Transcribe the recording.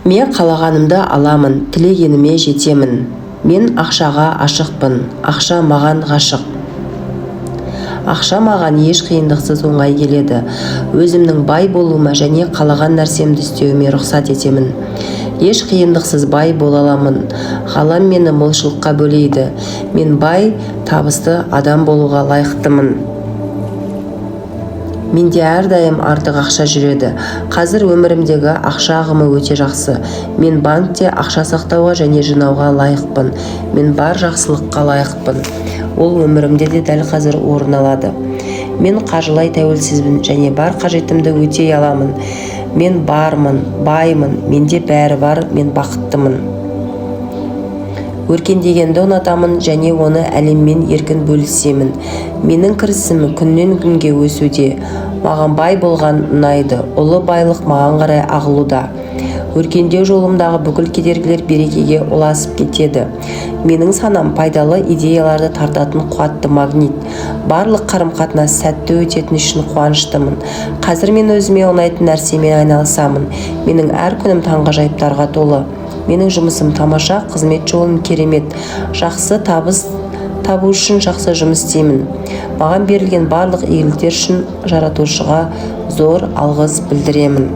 Мен қалағанымды аламын, тілегеніме жетемін. Мен ақшаға ашықпын, ақша маған ғашық. Ақша маған еш қиындықсыз оңай келеді. Өзімнің бай болуыма және қалаған нәрсемді істеуіме рұқсат етемін. Еш қиындықсыз бай бола аламын. Ғалам мені молшылыққа бөлейді. Мен бай, табысты адам болуға лайықтымын. Менде әрдайым артық ақша жүреді. Қазір өмірімдегі ақша ағымы өте жақсы. Мен банкте ақша сақтауға және жинауға лайықпын. Мен бар жақсылыққа лайықпын. Ол өмірімде де дәл қазір орын алады. Мен қаржылай тәуелсізбін және бар қажетімді өтей аламын. Мен бармын, баймын, менде бәрі бар, мен бақыттымын. Өркендегенді ұнатамын және оны әлеммен еркін бөлісемін. Менің кірісім күннен күнге өсуде. Маған бай болған ұнайды, ұлы байлық маған қарай ағылуда. Өркендеу жолымдағы бүкіл кедергілер берекеге ұласып кетеді. Менің санам пайдалы идеяларды тартатын қуатты магнит. Барлық қарым-қатынас сәтті өтетін үшін қуаныштымын. Қазір мен өзіме ұнайтын нәрсемен айналысамын. Менің әр күнім таңғажайыптарға толы. Менің жұмысым тамаша, қызмет жолым керемет. Жақсы табыс табу үшін жақсы жұмыс істеймін. Маған берілген барлық игіліктер үшін жаратушыға зор алғыс білдіремін.